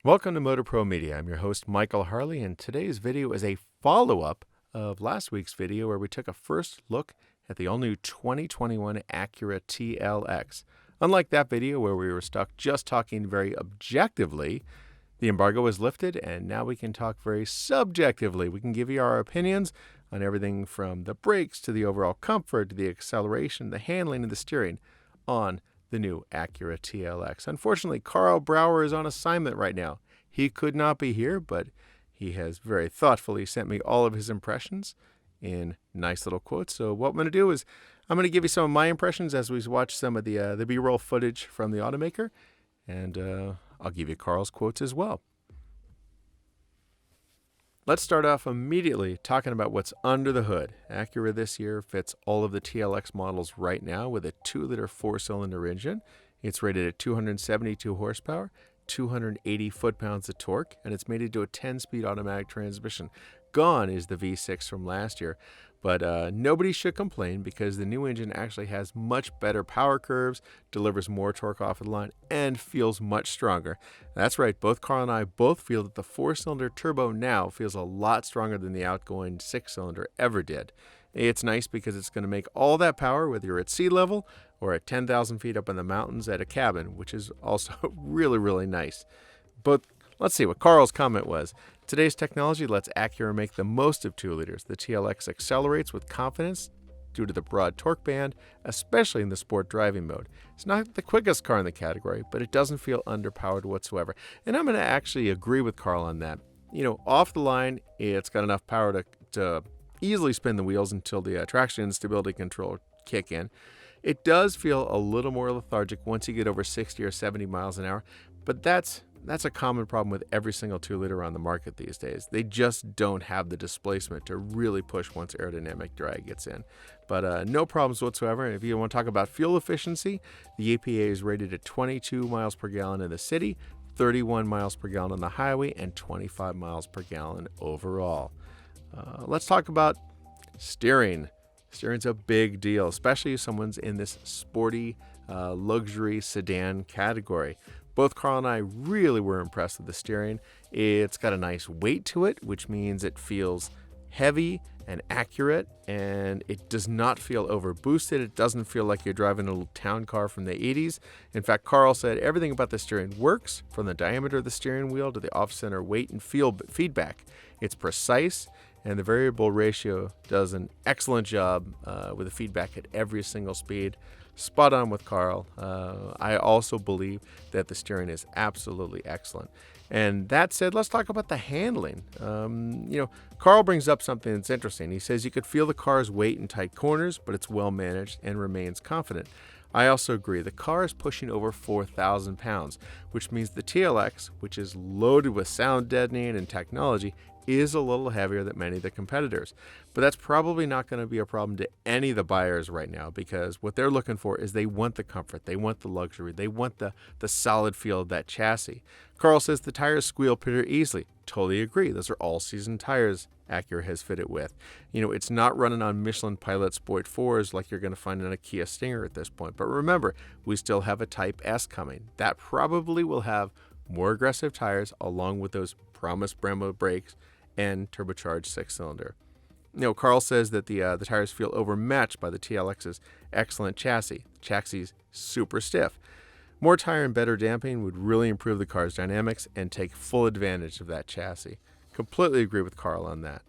Welcome to MotorPro Media. I'm your host, Michael Harley, and today's video is a follow-up of last week's video where we took a first look at the all-new 2021 Acura TLX. Unlike that video where we were stuck just talking very objectively, the embargo was lifted, and now we can talk very subjectively. We can give you our opinions on everything from the brakes to the overall comfort to the acceleration, the handling, and the steering on the new Acura TLX. Unfortunately, Carl Brower is on assignment right now. He could not be here, but he has very thoughtfully sent me all of his impressions in nice little quotes. So what I'm going to do is I'm going to give you some of my impressions as we watch some of the B-roll footage from the automaker, and I'll give you Carl's quotes as well. Let's start off immediately talking about what's under the hood. Acura this year fits all of the TLX models right now with a 2-liter 4-cylinder engine. It's rated at 272 horsepower, 280 foot-pounds of torque, and it's mated to a 10-speed automatic transmission. Gone is the V6 from last year, but nobody should complain because the new engine actually has much better power curves, delivers more torque off the line, and feels much stronger. That's right, both Carl and I both feel that the 4-cylinder turbo now feels a lot stronger than the outgoing 6-cylinder ever did. It's nice because it's going to make all that power whether you're at sea level or at 10,000 feet up in the mountains at a cabin, which is also really, really nice. But let's see what Carl's comment was. Today's technology lets Acura make the most of 2 liters. The TLX accelerates with confidence due to the broad torque band, especially in the sport driving mode. It's not the quickest car in the category, but it doesn't feel underpowered whatsoever. And I'm going to actually agree with Carl on that. You know, off the line, it's got enough power to easily spin the wheels until the traction and stability control kick in. It does feel a little more lethargic once you get over 60 or 70 miles an hour, but that's a common problem with every single 2-liter on the market these days. They just don't have the displacement to really push once aerodynamic drag gets in. But no problems whatsoever. And if you want to talk about fuel efficiency, the EPA is rated at 22 miles per gallon in the city, 31 miles per gallon on the highway, and 25 miles per gallon overall. Let's talk about steering. Steering's a big deal, especially if someone's in this sporty luxury sedan category. Both Carl and I really were impressed with the steering. It's got a nice weight to it, which means it feels heavy and accurate, and it does not feel overboosted. It doesn't feel like you're driving a little town car from the 80s. In fact, Carl said everything about the steering works, from the diameter of the steering wheel to the off-center weight and feedback. It's precise, and the variable ratio does an excellent job with the feedback at every single speed. Spot on with Carl. I also believe that the steering is absolutely excellent. And that said, let's talk about the handling. Carl brings up something that's interesting. He says you could feel the car's weight in tight corners, but it's well managed and remains confident. I also agree. The car is pushing over 4,000 pounds, which means the TLX, which is loaded with sound deadening and technology, is a little heavier than many of the competitors. But that's probably not going to be a problem to any of the buyers right now, because what they're looking for is they want the comfort, they want the luxury, they want the solid feel of that chassis. Carl says the tires squeal pretty easily. Totally agree. Those are all-season tires Acura has fitted with. It's not running on Michelin Pilot Sport 4s like you're going to find in a Kia Stinger at this point. But remember, we still have a Type S coming. That probably will have more aggressive tires along with those promised Brembo brakes and turbocharged 6-cylinder. Carl says that the tires feel overmatched by the TLX's excellent chassis. The chassis's super stiff. More tire and better damping would really improve the car's dynamics and take full advantage of that chassis. Completely agree with Carl on that.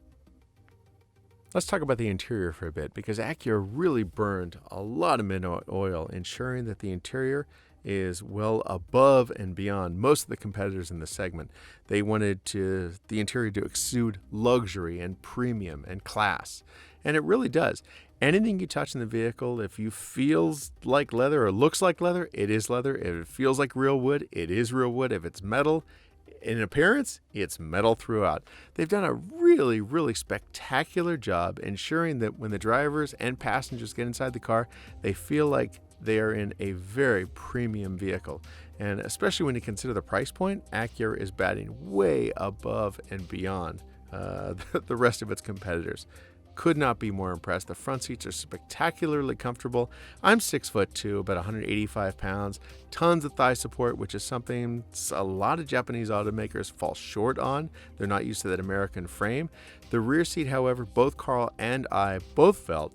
Let's talk about the interior for a bit, because Acura really burned a lot of midnight oil ensuring that the interior is well above and beyond most of the competitors in the segment. They wanted the interior to exude luxury and premium and class, and it really does. Anything you touch in the vehicle, if you feels like leather or looks like leather, it is leather. If it feels like real wood, it is real wood. If it's metal in appearance, it's metal throughout. They've done a really, really spectacular job ensuring that when the drivers and passengers get inside the car, they feel like they are in a very premium vehicle. And especially when you consider the price point, Acura is batting way above and beyond the rest of its competitors. Could not be more impressed. The front seats are spectacularly comfortable. I'm 6'2", about 185 pounds. Tons of thigh support, which is something a lot of Japanese automakers fall short on. They're not used to that American frame. The rear seat, however, both Carl and I both felt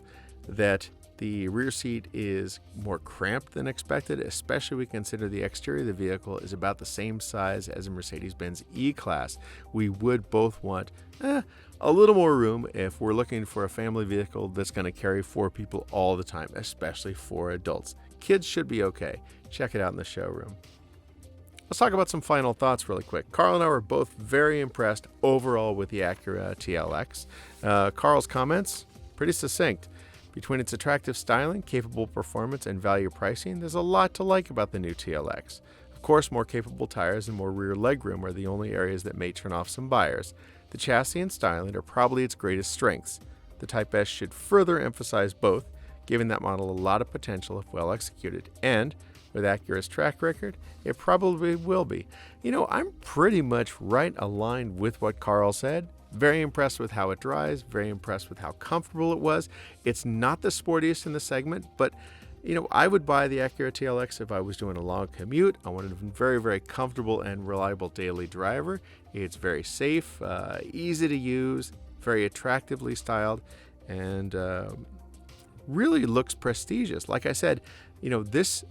that the rear seat is more cramped than expected, especially when we consider the exterior of the vehicle is about the same size as a Mercedes-Benz E-Class. We would both want a little more room if we're looking for a family vehicle that's going to carry 4 people all the time, especially 4 adults. Kids should be okay. Check it out in the showroom. Let's talk about some final thoughts really quick. Carl and I were both very impressed overall with the Acura TLX. Carl's comments, pretty succinct. Between its attractive styling, capable performance, and value pricing, there's a lot to like about the new TLX. Of course, more capable tires and more rear legroom are the only areas that may turn off some buyers. The chassis and styling are probably its greatest strengths. The Type S should further emphasize both, giving that model a lot of potential if well executed, and with Acura's track record, it probably will be. I'm pretty much right aligned with what Carl said. Very impressed with how it drives, very impressed with how comfortable it was. It's not the sportiest in the segment, but I would buy the Acura TLX if I was doing a long commute. I wanted a very, very comfortable and reliable daily driver. It's very safe, easy to use, very attractively styled, and really looks prestigious. Like I said, this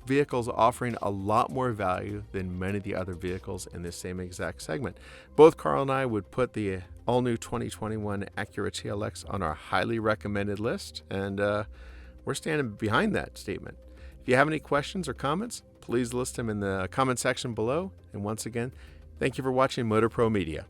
vehicle's offering a lot more value than many of the other vehicles in this same exact segment. Both Carl and I would put the all-new 2021 Acura TLX on our highly recommended list, and we're standing behind that statement. If you have any questions or comments, please list them in the comment section below. And once again, thank you for watching MotorPro Media.